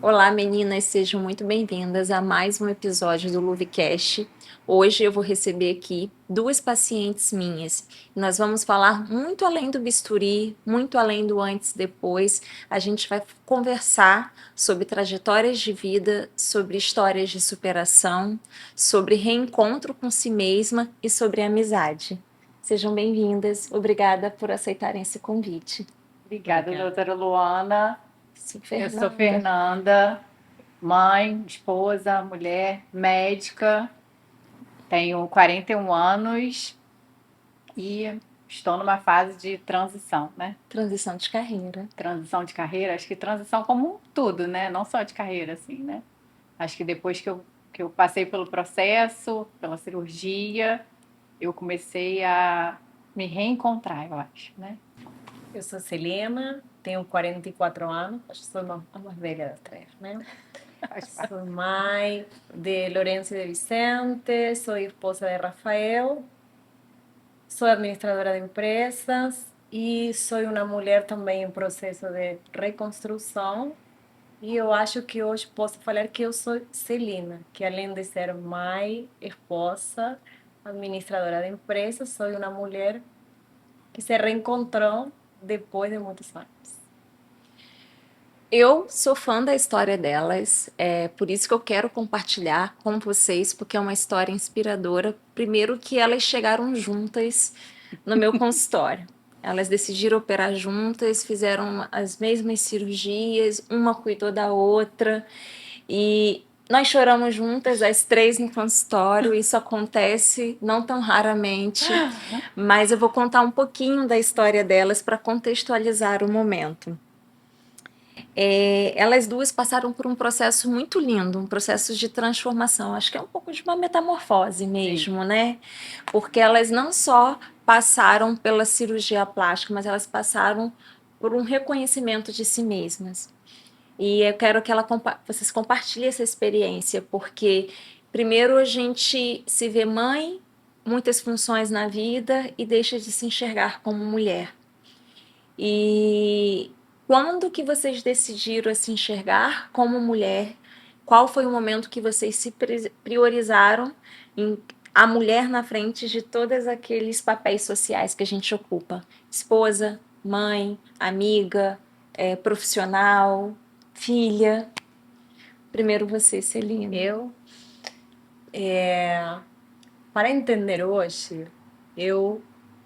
Olá, meninas, sejam muito bem-vindas a mais um episódio do Luvecast. Hoje eu vou receber aqui duas pacientes minhas. Nós vamos falar muito além do bisturi, muito além do antes e depois. A gente vai conversar sobre trajetórias de vida, sobre histórias de superação, sobre reencontro com si mesma e sobre amizade. Sejam bem-vindas. Obrigada por aceitarem esse convite. Obrigada, doutora Luana. Sou Eu sou Fernanda. Fernanda, mãe, esposa, mulher, médica, tenho 41 anos e estou numa fase de transição, né? Transição de carreira. Transição de carreira, acho que transição como tudo, né? Não só de carreira, assim, né? Acho que depois que eu passei pelo processo, pela cirurgia, eu comecei a me reencontrar, eu acho, né? Eu sou Selena, tenho 44 anos, acho que sou a mais velha das três, né? Faz parte. Sou mãe de Lourenço e de Vicente, sou esposa de Rafael, sou administradora de empresas e sou uma mulher também em processo de reconstrução. E eu acho que hoje posso falar que eu sou Celina, que além de ser mãe, esposa, administradora de empresas, sou uma mulher que se reencontrou depois de muitos anos. Eu sou fã da história delas, é por isso que eu quero compartilhar com vocês, porque é uma história inspiradora. Primeiro que elas chegaram juntas no meu consultório. Elas decidiram operar juntas, fizeram as mesmas cirurgias, uma cuidou da outra e nós choramos juntas, as três no consultório. Isso acontece não tão raramente, mas eu vou contar um pouquinho da história delas para contextualizar o momento. Elas duas passaram por um processo muito lindo, um processo de transformação. Acho que é um pouco de uma metamorfose mesmo, Sim. né? Porque elas não só passaram pela cirurgia plástica, mas elas passaram por um reconhecimento de si mesmas. E eu quero que vocês compartilhem essa experiência, porque primeiro a gente se vê mãe, muitas funções na vida e deixa de se enxergar como mulher. E quando que vocês decidiram se enxergar como mulher? Qual foi o momento que vocês se priorizaram em a mulher na frente de todos aqueles papéis sociais que a gente ocupa? Esposa, mãe, amiga, profissional, filha. Primeiro você, Celina. Eu, para entender hoje, eu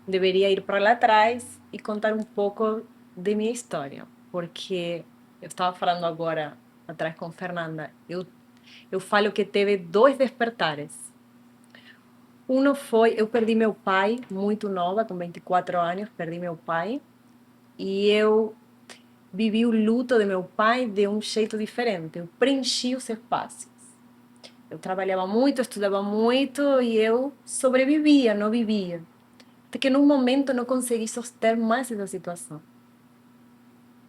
deveria ir para lá atrás e contar um pouco de minha história, porque eu estava falando agora atrás com Fernanda, eu falo que teve dois despertares. Um foi, eu perdi meu pai muito nova, com 24 anos, perdi meu pai, e eu vivi o luto de meu pai de um jeito diferente, eu preenchi os espaços. Eu trabalhava muito, estudava muito e eu sobrevivia, não vivia. Até que num momento não consegui suster mais essa situação,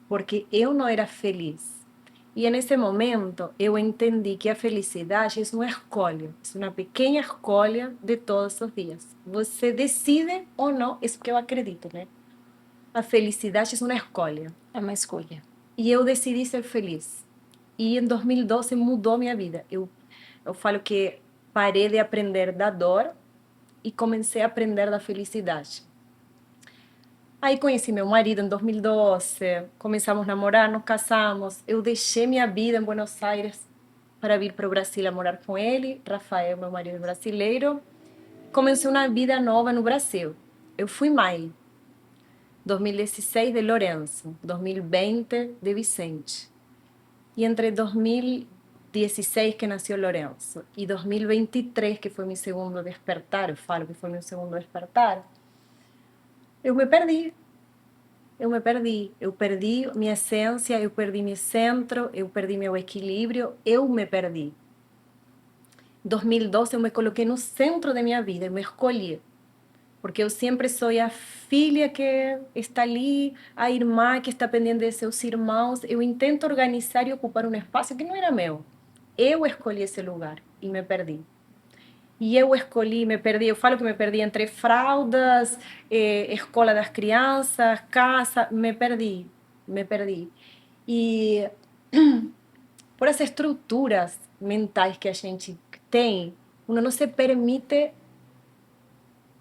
porque eu não era feliz. E nesse momento eu entendi que a felicidade é uma escolha, é uma pequena escolha de todos os dias. Você decide ou não, isso que eu acredito, né? A felicidade é uma escolha. É uma escolha. E eu decidi ser feliz. E em 2012 mudou minha vida. Eu falo que parei de aprender da dor e comecei a aprender da felicidade. Aí conheci meu marido em 2012, começamos a namorar, nos casamos. Eu deixei minha vida em Buenos Aires para vir para o Brasil a morar com ele. Rafael, meu marido, é brasileiro. Comecei uma vida nova no Brasil. Eu fui mãe. 2016 de Lourenço, 2020 de Vicente. E entre 2016, que nasceu Lourenço, e 2023, que foi meu segundo despertar, eu falo que foi meu segundo despertar, eu me perdi. Eu me perdi. Eu perdi minha essência, eu perdi meu centro, eu perdi meu equilíbrio, eu me perdi. Em 2012, eu me coloquei no centro da minha vida, eu me escolhi. Porque eu sempre sou a filha que está ali, a irmã que está pendente de seus irmãos. Eu intento organizar e ocupar um espaço que não era meu. Eu escolhi esse lugar e me perdi. E eu escolhi, me perdi, eu falo que me perdi entre fraldas, escola das crianças, casa, me perdi, me perdi. E por as estruturas mentais que a gente tem, uno não se permite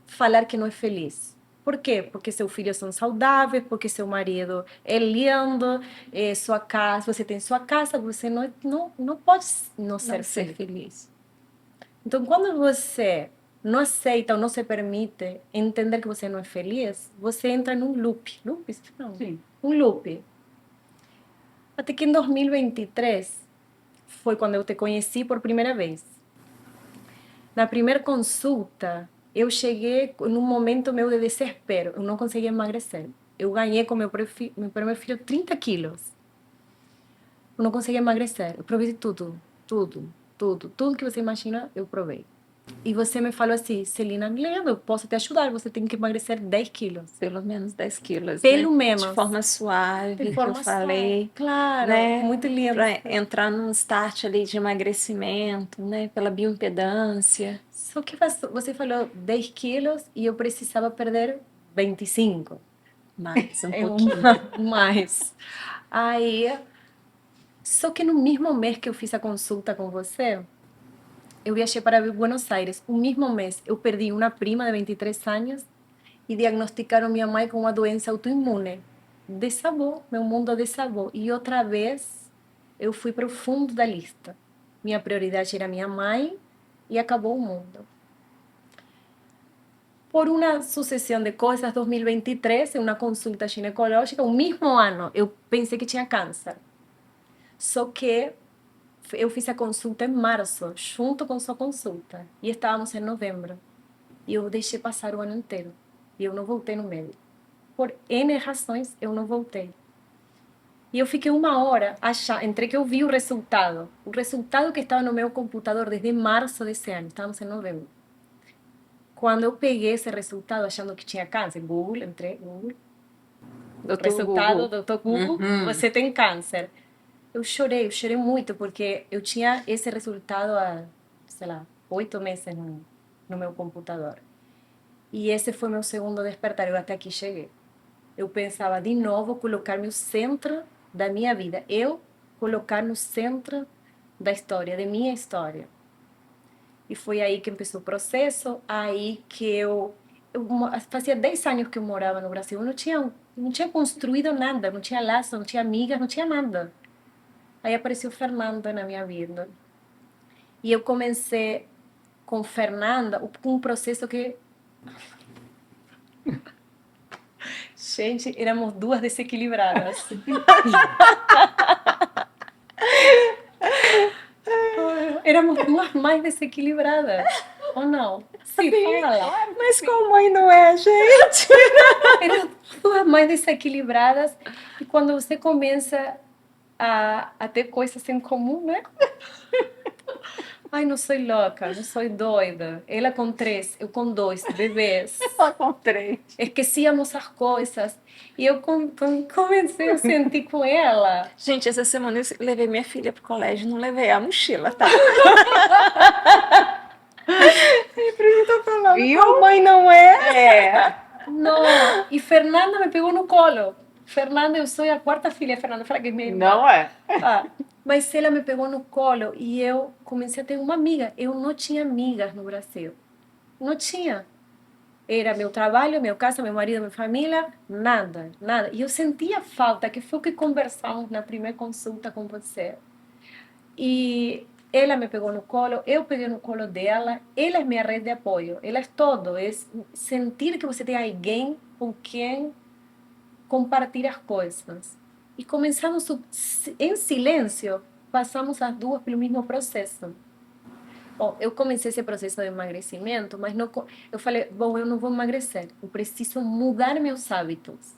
falar que não é feliz. Por quê? Porque seus filhos são saudáveis, porque seu marido é lindo, sua casa, você tem sua casa, você não pode não ser Não ser feliz. feliz. Então, quando você não aceita ou não se permite entender que você não é feliz, você entra num loop. Loop? Não. Sim. Um loop. Até que em 2023 foi quando eu te conheci por primeira vez. Na primeira consulta, eu cheguei num momento meu de desespero. Eu não conseguia emagrecer. Eu ganhei com meu primeiro filho 30 quilos. Eu não conseguia emagrecer. Eu provei de tudo que você imagina, eu provei. E você me falou assim, Celina, Leandro, eu posso te ajudar, você tem que emagrecer 10 quilos. Pelo menos 10 quilos, Pelo né? menos. De forma suave, De que eu forma falei. suave. Claro, Né? muito lindo. Para entrar num start ali de emagrecimento, né? Pela bioimpedância. Só que você falou 10 quilos e eu precisava perder 25. Mais um É pouquinho. mais. Aí, só que no mesmo mês que eu fiz a consulta com você, eu viajei para Buenos Aires. O mesmo mês, eu perdi uma prima de 23 anos e diagnosticaram minha mãe com uma doença autoimune. Desabou, meu mundo desabou. E outra vez, eu fui para o fundo da lista. Minha prioridade era minha mãe e acabou o mundo. Por uma sucessão de coisas, 2023, em uma consulta ginecológica, o mesmo ano, eu pensei que tinha câncer. Só que eu fiz a consulta em março, junto com sua consulta. E estávamos em novembro. E eu deixei passar o ano inteiro. E eu não voltei no médico. Por N razões, eu não voltei. E eu fiquei uma hora achando, entre que eu vi o resultado que estava no meu computador desde março desse ano, estávamos em novembro. Quando eu peguei esse resultado achando que tinha câncer, Google, entrei, Google, Doutor resultado, Google. doutor Google, você tem câncer. Eu chorei muito, porque eu tinha esse resultado há, sei lá, 8 meses no meu computador. E esse foi meu segundo despertar, eu até aqui cheguei. Eu pensava de novo colocar no centro da minha vida, eu colocar no centro da história, de minha história. E foi aí que começou o processo, aí que fazia 10 anos que eu morava no Brasil, eu não tinha construído nada, não tinha laço, não tinha amigas, não tinha nada. Aí apareceu Fernanda na minha vida. E eu comecei com Fernanda um processo que... Gente, éramos duas desequilibradas. Éramos duas mais desequilibradas. Ou não? Sim, fala. Mas como aí não é, gente? Éramos duas mais desequilibradas. E quando você começa a ter coisas em comum, né? Ai, não sou louca, não sou doida. Ela com 3, eu com 2 bebês. Só com 3. Esquecíamos as coisas. E eu comecei a sentir com ela. Gente, essa semana eu levei minha filha pro colégio, não levei a mochila, tá? Sempre eu tô falando, Viu? como mãe não é? É. Não, e Fernanda me pegou no colo. Fernanda, eu sou a quarta filha, Fernanda, fala que é minha irmã. Não é? Ah, mas ela me pegou no colo e eu comecei a ter uma amiga. Eu não tinha amigas no Brasil. Não tinha. Era meu trabalho, meu casa, meu marido, minha família, nada, nada. E eu sentia falta, que foi o que conversamos na primeira consulta com você. E ela me pegou no colo, eu peguei no colo dela, ela é minha rede de apoio, ela é todo, é sentir que você tem alguém com quem compartilhar as coisas. E começamos em silêncio, passamos as duas pelo mesmo processo. Bom, eu comecei esse processo de emagrecimento, mas não, eu falei, bom, eu não vou emagrecer, eu preciso mudar meus hábitos.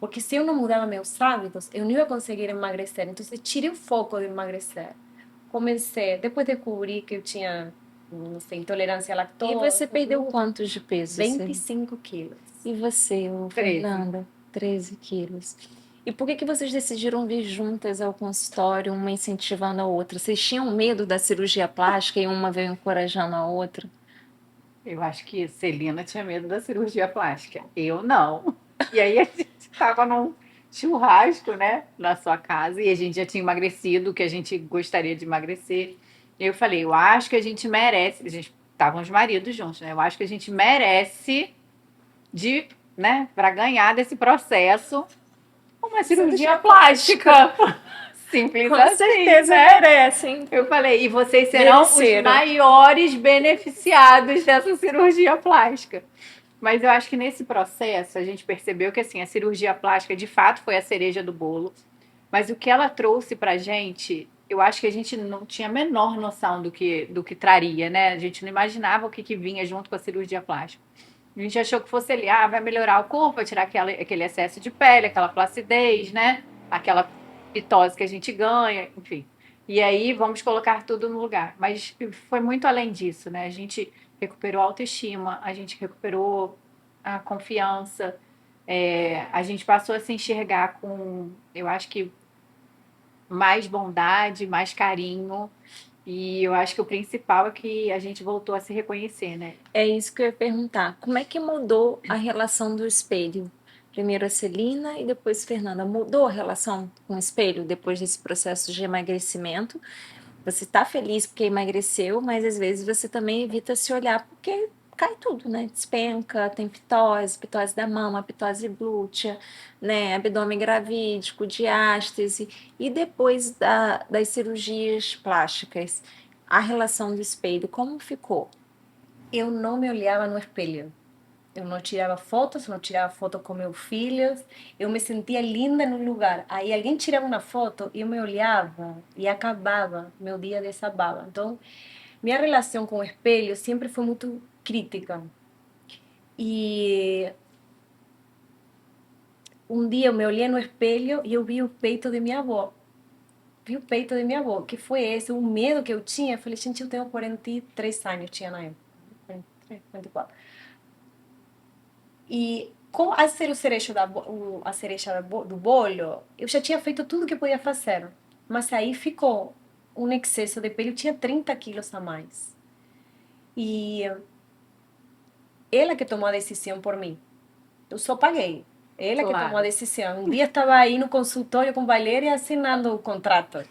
Porque se eu não mudava meus hábitos, eu não ia conseguir emagrecer. Então, eu tirei o foco de emagrecer. Comecei, depois descobri que eu tinha, não sei, intolerância à lactose. E você perdeu quantos de peso? 25 quilos. E você, 13. Fernanda? 13 quilos. E por que vocês decidiram vir juntas ao consultório, uma incentivando a outra? Vocês tinham medo da cirurgia plástica e uma veio encorajando a outra? Eu acho que Celina tinha medo da cirurgia plástica. Eu não. E aí a gente estava churrasco, né, na sua casa, e a gente já tinha emagrecido, o que a gente gostaria de emagrecer. E eu falei, eu acho que a gente merece, a gente estavam os maridos juntos, né? Eu acho que a gente merece de, né, para ganhar desse processo, uma cirurgia plástica. Simples Com assim, certeza né? merecem. Eu falei, e vocês serão os Mereceram. maiores beneficiados dessa cirurgia plástica. Mas eu acho que nesse processo a gente percebeu que assim, a cirurgia plástica de fato foi a cereja do bolo. Mas o que ela trouxe pra gente, eu acho que a gente não tinha a menor noção do que traria, né? A gente não imaginava o que vinha junto com a cirurgia plástica. A gente achou que fosse ali, vai melhorar o corpo, vai tirar aquele excesso de pele, aquela flacidez, né? Aquela pitose que a gente ganha, enfim. E aí vamos colocar tudo no lugar. Mas foi muito além disso, né? A gente recuperou a autoestima, a gente recuperou a confiança, a gente passou a se enxergar com, eu acho que mais bondade, mais carinho. E eu acho que o principal é que a gente voltou a se reconhecer, né? É isso que eu ia perguntar. Como é que mudou a relação do espelho? Primeiro a Celina e depois Fernanda. Mudou a relação com o espelho depois desse processo de emagrecimento? Você está feliz porque emagreceu, mas às vezes você também evita se olhar porque cai tudo, né? Despenca, tem pitose, pitose da mama, pitose glútea, né? Abdômen gravídico, diástase. E depois das cirurgias plásticas, a relação do espelho, como ficou? Eu não me olhava no espelho. Eu não tirava fotos, não tirava foto com meus filhos. Eu me sentia linda no lugar. Aí alguém tirava uma foto, eu me olhava e acabava, meu dia desabava. Então, minha relação com o espelho sempre foi muito crítica. E um dia eu me olhei no espelho e eu vi o peito de minha avó. Vi o peito de minha avó, que foi esse, o medo que eu tinha. Eu falei, gente, eu tenho 43 anos, tinha na época. 43, 44. E com a ser o cereja, a cereja do bolo, eu já tinha feito tudo que podia fazer. Mas aí ficou um excesso de pele. Eu tinha 30 quilos a mais. E ela que tomou a decisão por mim. Eu só paguei. Ela que tomou a Claro. decisão. Um dia estava aí no consultório com Valéria assinando o contrato.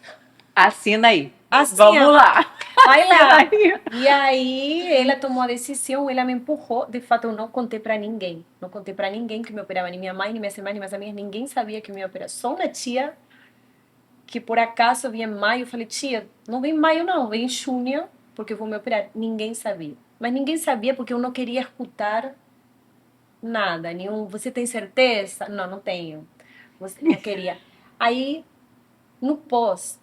Assina aí. Assim, Vamos lá. vai Assina lá. aí. E aí ela tomou a decisão, ela me empurrou. De fato, eu não contei para ninguém. Não contei para ninguém que me operava, nem minha mãe, nem minhas irmãs, nem minhas amigas. Ninguém sabia que me ia operar. Só uma tia que por acaso vinha em maio. Eu falei, tia, não vem em maio não, vem em junho, porque eu vou me operar. Ninguém sabia. Mas ninguém sabia porque eu não queria escutar nada. Nenhum, você tem certeza? Não, não tenho. Você não queria. Aí, no pós,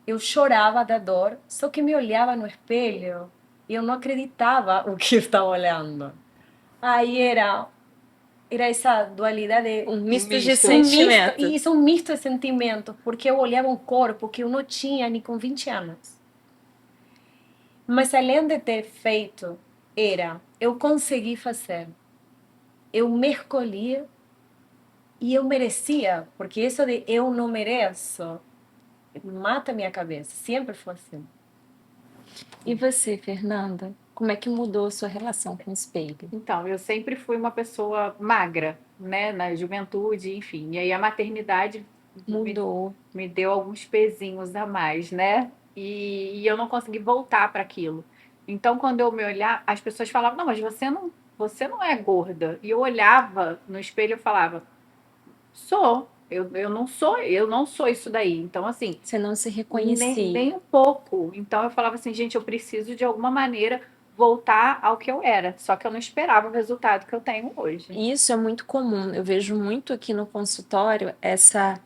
eu chorava da dor, só que me olhava no espelho e eu não acreditava o que eu estava olhando. Aí era essa dualidade, Um misto de Misto. um misto, sentimento. e isso um misto de sentimentos, porque eu olhava um corpo que eu não tinha nem com 20 anos. Mas além de ter feito, eu consegui fazer, eu me escolhi e eu merecia, porque isso de eu não mereço mata minha cabeça, sempre foi assim. E você, Fernanda? Como é que mudou a sua relação com o espelho? Então, eu sempre fui uma pessoa magra, né? Na juventude, enfim. E aí a maternidade me, Mudou. me deu alguns pezinhos a mais, né? E eu não consegui voltar para aquilo. Então, quando eu me olhar, as pessoas falavam: Não, mas você não é gorda. E eu olhava no espelho e falava: Sou. Eu não sou isso daí. Então, assim, Você não se nem reconhecia. um pouco. Então eu falava assim, gente, eu preciso de alguma maneira voltar ao que eu era. Só que eu não esperava o resultado que eu tenho hoje. E isso é muito comum. Eu vejo muito aqui no consultório essa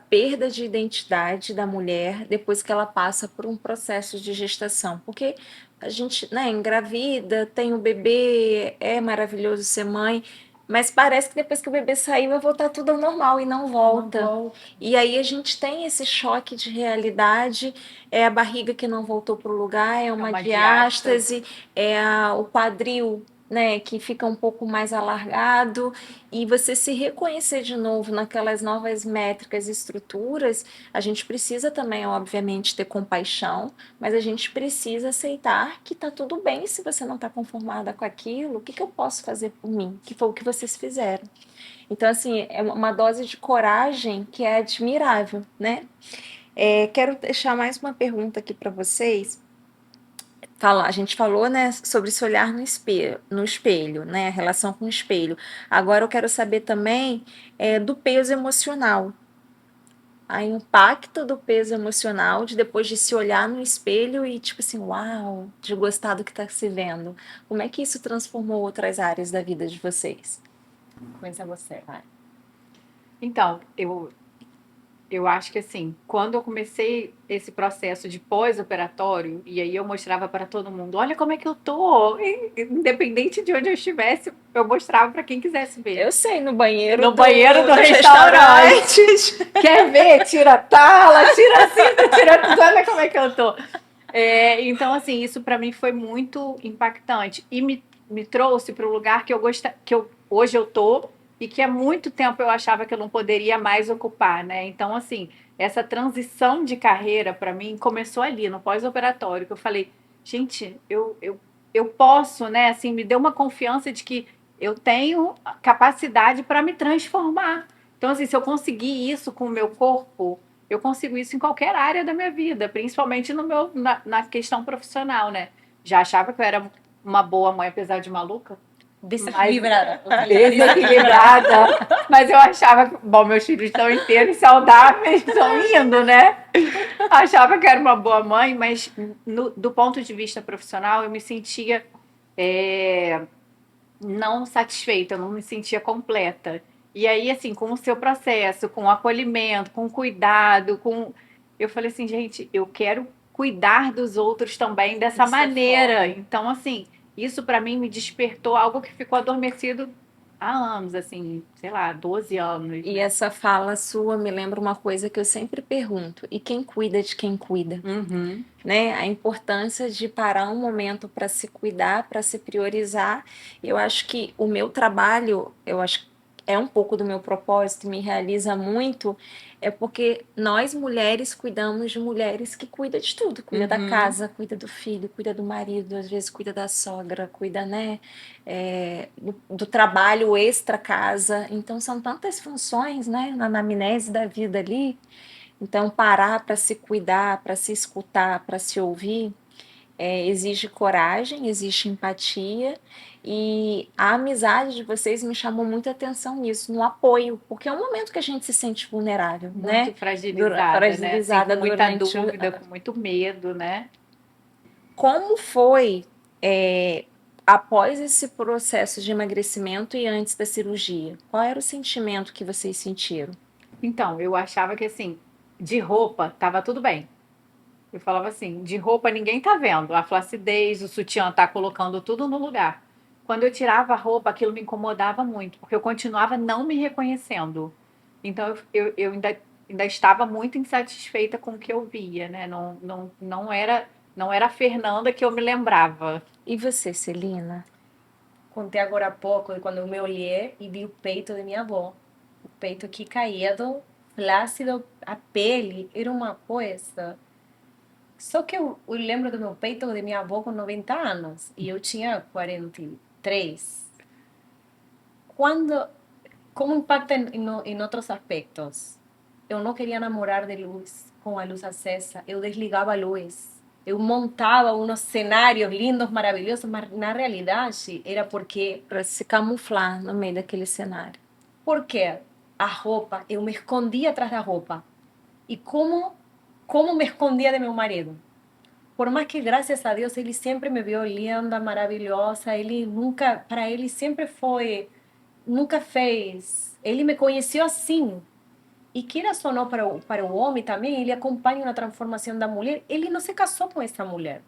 perda de identidade da mulher depois que ela passa por um processo de gestação. Porque a gente, né, engravida, tem o bebê, é maravilhoso ser mãe, mas parece que depois que o bebê sair vai voltar tudo ao normal e não volta. Não volta. E aí a gente tem esse choque de realidade, é a barriga que não voltou para o lugar, é uma Uma diástase. diástase, o quadril né, que fica um pouco mais alargado, e você se reconhecer de novo naquelas novas métricas e estruturas, a gente precisa também, obviamente, ter compaixão, mas a gente precisa aceitar que tá tudo bem se você não está conformada com aquilo, o que que eu posso fazer por mim? Que foi o que vocês fizeram. Então, assim, é uma dose de coragem que é admirável, né? Quero deixar mais uma pergunta aqui para vocês. A gente falou, né, sobre se olhar no espelho, né, a relação com o espelho. Agora eu quero saber também do peso emocional. O impacto do peso emocional de depois de se olhar no espelho e tipo assim, uau, de gostar do que está se vendo. Como é que isso transformou outras áreas da vida de vocês? Começa você, vai. Então, eu acho que assim, quando eu comecei esse processo de pós-operatório, e aí eu mostrava para todo mundo, olha como é que eu tô, independente de onde eu estivesse, eu mostrava para quem quisesse ver. Eu sei, no banheiro No banheiro do dos restaurante. restaurantes. Quer ver? Tira a tala, tira a cinta, tira tudo, olha como é que eu tô. Então, assim, isso para mim foi muito impactante e me trouxe para o lugar que hoje eu tô e que há muito tempo eu achava que eu não poderia mais ocupar, né? Então, assim, essa transição de carreira para mim começou ali, no pós-operatório, que eu falei, gente, eu posso, né? Assim, me deu uma confiança de que eu tenho capacidade para me transformar. Então, assim, se eu conseguir isso com o meu corpo, eu consigo isso em qualquer área da minha vida, principalmente na questão profissional, né? Já achava que eu era uma boa mãe, apesar de maluca. Desequilibrada. Desequilibrada. Mas eu achava que, bom, meus filhos estão inteiros, saudáveis, estão indo, né? Achava que era uma boa mãe, mas do ponto de vista profissional, eu me sentia não satisfeita, eu não me sentia completa. E aí, assim, com o seu processo, com o acolhimento, com o cuidado, eu falei assim, gente, eu quero cuidar dos outros também dessa Isso maneira. Então, assim, isso para mim me despertou algo que ficou adormecido há anos, assim, sei lá, 12 anos. E Né? essa fala sua me lembra uma coisa que eu sempre pergunto: e quem cuida de quem cuida? Uhum. Né? A importância de parar um momento para se cuidar, para se priorizar. Eu acho que o meu trabalho, eu acho que é um pouco do meu propósito, me realiza muito, é porque nós mulheres cuidamos de mulheres que cuidam de tudo, cuida da casa, cuida do filho, cuida do marido, às vezes cuida da sogra, cuida, né, do trabalho extra casa. Então são tantas funções, né, na anamnese da vida ali. Então, parar para se cuidar, para se escutar, para se ouvir, exige coragem, exige empatia. E a amizade de vocês me chamou muita atenção nisso, no apoio, porque é um momento que a gente se sente vulnerável, Muito né? fragilizada, né? Assim, com muita dúvida, com muito medo, né? Como foi após esse processo de emagrecimento e antes da cirurgia? Qual era o sentimento que vocês sentiram? Então, eu achava que assim, de roupa tava tudo bem. Eu falava assim, de roupa ninguém tá vendo. A flacidez, o sutiã tá colocando tudo no lugar. Quando eu tirava a roupa, aquilo me incomodava muito, porque eu continuava não me reconhecendo. Então eu ainda estava muito insatisfeita com o que eu via, né? Não era a Fernanda que eu me lembrava. E você, Celina? Contei agora há pouco de quando eu me olhei e vi o peito de minha avó. O peito aqui caído, flácido, a pele era uma coisa. Só que eu lembro do meu peito de minha avó com 90 anos e eu tinha 43. Quando, como impacta em outros aspectos? Eu não queria namorar de luz, com a luz acesa. Eu desligava a luz. Eu montava uns cenários lindos, maravilhosos, mas na realidade era porque Para se camuflar no meio daquele cenário. porque a roupa, eu me escondia atrás da roupa. E como me escondia de meu marido? Por mais que, graças a Deus, ele sempre me viu linda, maravilhosa, ele nunca, para ele sempre foi, nunca fez. Ele me conheceu assim. E queira ou não para o homem também, ele acompanha uma transformação da mulher. Ele não se casou com essa mulher.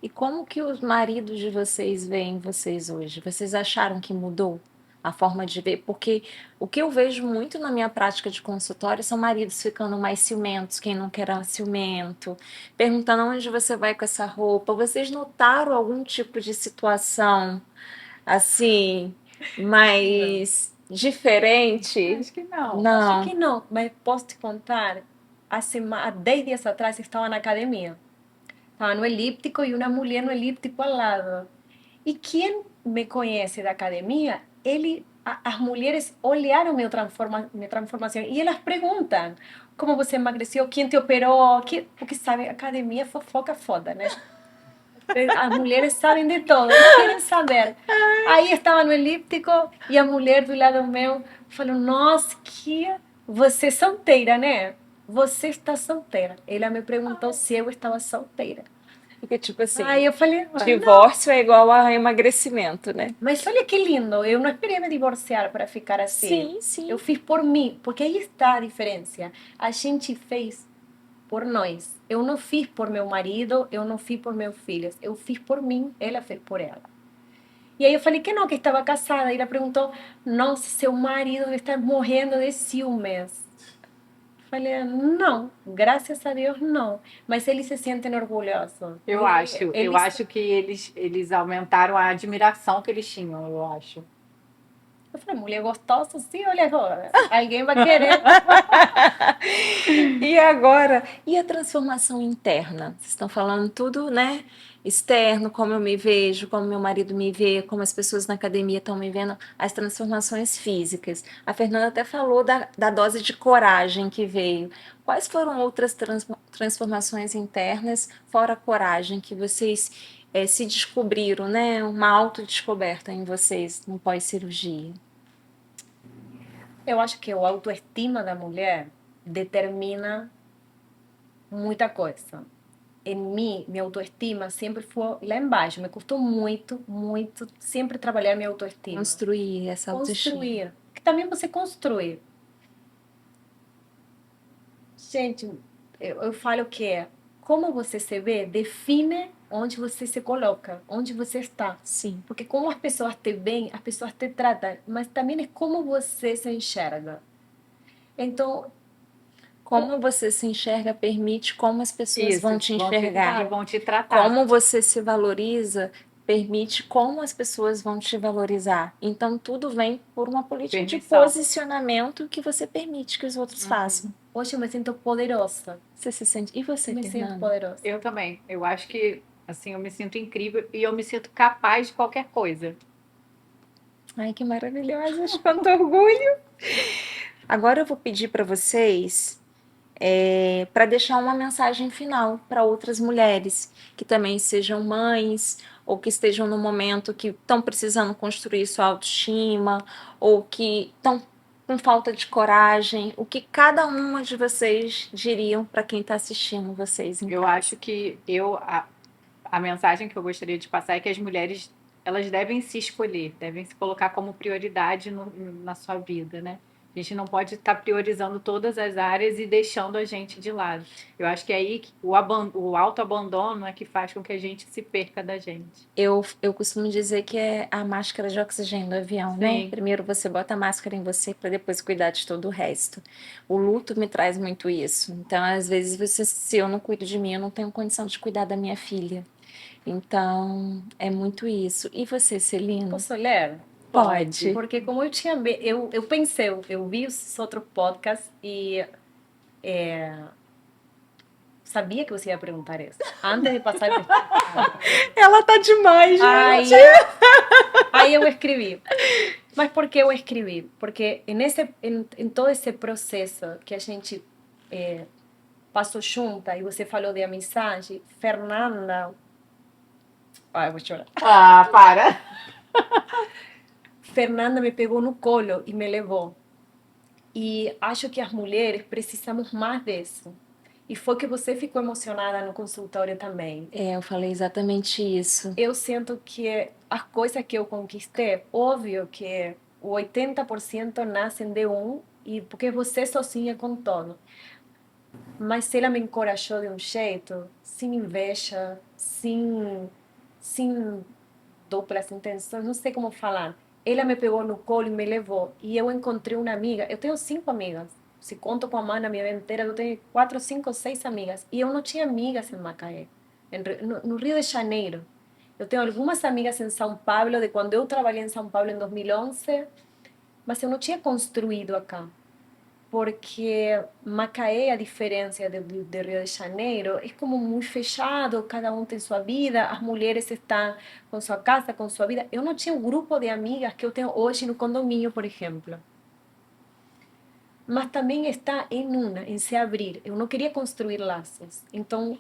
E como que os maridos de vocês veem vocês hoje? Vocês acharam que mudou a forma de ver? Porque o que eu vejo muito na minha prática de consultório são maridos ficando mais ciumentos, quem não quer era ciumento, perguntando onde você vai com essa roupa. Vocês notaram algum tipo de situação assim, mais diferente? Acho que não. Acho Não. que não, mas posso te contar. Há 10 dias atrás estava na academia. Estava no elíptico e uma mulher no elíptico ao lado. E quem me conhece da academia, as mulheres olharam minha transformação e elas perguntam como você emagreceu, quem te operou, porque sabe, academia é fofoca foda, né? As mulheres sabem de todo, elas querem saber. Aí estava no elíptico e a mulher do lado meu falou: Nossa, que você é solteira, né? Você está solteira. Ela me perguntou se eu estava solteira. Porque, tipo assim, Aí eu falei: Não. divórcio é igual a emagrecimento, né? Mas olha que lindo, eu não esperei me divorciar para ficar assim. Sim, Eu sim. fiz por mim, porque aí está a diferença. A gente fez por nós. Eu não fiz por meu marido, eu não fiz por meus filhos. Eu fiz por mim, ela fez por ela. E aí eu falei que não, que estava casada. E ela perguntou: Nossa, seu marido está morrendo de ciúmes. Falei: Não, graças a Deus não. Mas eles se sentem orgulhosos. Eu acho que eles aumentaram a admiração que eles tinham, eu acho. Eu falei: Mulher gostosa, sim, olha agora. Alguém vai querer. E agora, e a transformação interna? Vocês estão falando tudo, né? Externo, como eu me vejo, como meu marido me vê, como as pessoas na academia estão me vendo, as transformações físicas. A Fernanda até falou da dose de coragem que veio. Quais foram outras transformações internas, fora a coragem, que vocês se descobriram, né? Uma autodescoberta em vocês no pós-cirurgia? Eu acho que a autoestima da mulher determina muita coisa. Em mim, minha autoestima sempre foi lá embaixo. Me custou muito, muito, sempre trabalhar minha autoestima. Construir essa autoestima. Construir. Que também você construir. Gente, eu falo que é como você se vê, define onde você se coloca, onde você está. Sim. Porque como as pessoas te veem, as pessoas te tratam, mas também é como você se enxerga. Então, Como você se enxerga permite como as pessoas vão Isso, te enxergar. vão te tratar. Como você se valoriza permite como as pessoas vão te valorizar. Então tudo vem por uma política de Permissão. posicionamento que você permite que os outros façam. hoje eu me sinto poderosa. Você se sente. E você, Eu me sinto Fernanda? poderosa. Eu também. Eu acho que, assim, eu me sinto incrível e eu me sinto capaz de qualquer coisa. Ai, que maravilhosa, quanto orgulho. Agora eu vou pedir para vocês para deixar uma mensagem final para outras mulheres que também sejam mães ou que estejam no momento que estão precisando construir sua autoestima ou que estão com falta de coragem. O que cada uma de vocês diriam para quem está assistindo vocês em Eu casa? acho que a mensagem que eu gostaria de passar é que as mulheres elas devem se escolher, devem se colocar como prioridade na sua vida, né? A gente não pode estar priorizando todas as áreas e deixando a gente de lado. Eu acho que é aí que o autoabandono é que faz com que a gente se perca da gente. Eu costumo dizer que é a máscara de oxigênio do avião, né? Sim. Primeiro você bota a máscara em você para depois cuidar de todo o resto. O luto me traz muito isso. Então, às vezes, se eu não cuido de mim, eu não tenho condição de cuidar da minha filha. Então, é muito isso. E você, Celina? Posso ler? Pode. Porque como eu tinha... Eu pensei, eu vi os outros podcasts e... sabia que você ia perguntar isso. Antes de passar... Ela tá demais, Aí, gente. aí eu escrevi. Mas por que eu escrevi? Porque em todo esse processo que a gente passou junta, e você falou de amizade, Fernanda... Ai, eu vou chorar. Ah, para! Fernanda me pegou no colo e me levou. E acho que as mulheres precisamos mais disso. E foi que você ficou emocionada no consultório também. Eu falei exatamente isso. Eu sinto que as coisas que eu conquistei, óbvio que o 80% nascem de e porque você sozinha com todo. Mas ela me encorajou de um jeito, sem inveja, sem duplas intenções, não sei como falar. Ela me pegou no colo e me levou. E eu encontrei uma amiga. Eu tenho 5 amigas. Se conto com a mãe na minha vida inteira, eu tenho 4, 5, 6 amigas. E eu não tinha amigas em Macaé, no Rio de Janeiro. Eu tenho algumas amigas em São Paulo, de quando eu trabalhei em São Paulo em 2011, mas eu não tinha construído acá. Porque Macaé, a diferença de Rio de Janeiro, é como muito fechado, cada um tem sua vida, as mulheres estão com sua casa, com sua vida. Eu não tinha um grupo de amigas que eu tenho hoje no condomínio, por exemplo. Mas também está em se abrir. Eu não queria construir laços. Então,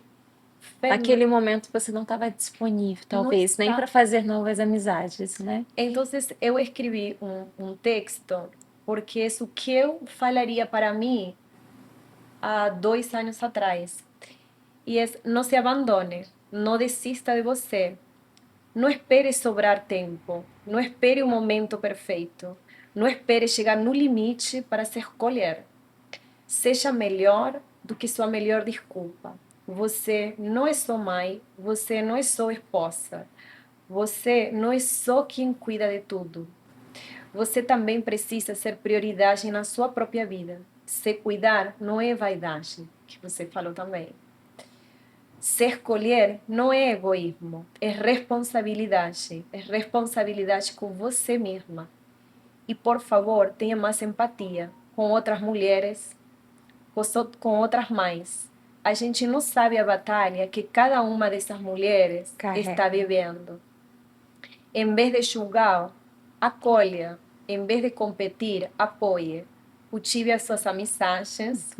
Naquele momento você não estava disponível, não talvez, nem está. para fazer novas amizades, né? Então, eu escrevi um texto, porque é o que eu falaria para mim há 2 anos atrás. E é: não se abandone, não desista de você, não espere sobrar tempo, não espere o momento perfeito, não espere chegar no limite para se escolher. Seja melhor do que sua melhor desculpa. Você não é só mãe, você não é só esposa, você não é só quem cuida de tudo. Você também precisa ser prioridade na sua própria vida. Se cuidar não é vaidade, que você falou também. Se escolher não é egoísmo, é responsabilidade com você mesma. E por favor, tenha mais empatia com outras mulheres, com outras mães. A gente não sabe a batalha que cada uma dessas mulheres está Carrega. vivendo. Em vez de julgar, acolha. Em vez de competir, apoie. Cultive as suas amizades.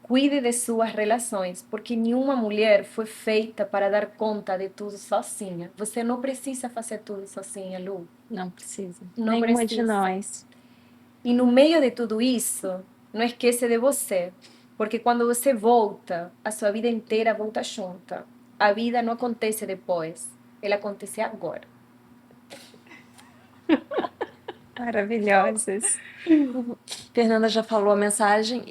Cuide de suas relações, porque nenhuma mulher foi feita para dar conta de tudo sozinha. Você não precisa fazer tudo sozinha, Lu. Não precisa. Não Nenhuma de precisa. nós. E no meio de tudo isso, não esqueça de você, porque quando você volta, a sua vida inteira volta junta. A vida não acontece depois, ela acontece agora. Maravilhosas. Fernanda já falou a mensagem.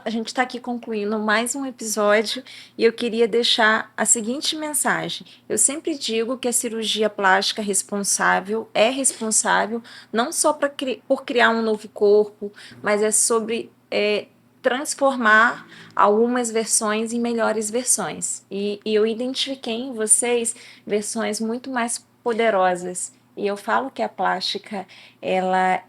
A gente está aqui concluindo mais um episódio e eu queria deixar a seguinte mensagem. Eu sempre digo que a cirurgia plástica é responsável não só por criar um novo corpo, mas é sobre transformar algumas versões em melhores versões. E eu identifiquei em vocês versões muito mais poderosas. E eu falo que a plástica ela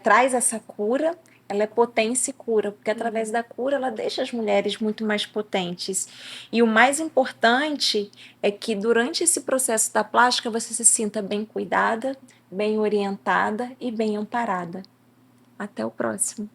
traz essa cura, ela é potência e cura, porque através da cura ela deixa as mulheres muito mais potentes. E o mais importante é que durante esse processo da plástica você se sinta bem cuidada, bem orientada e bem amparada. Até o próximo.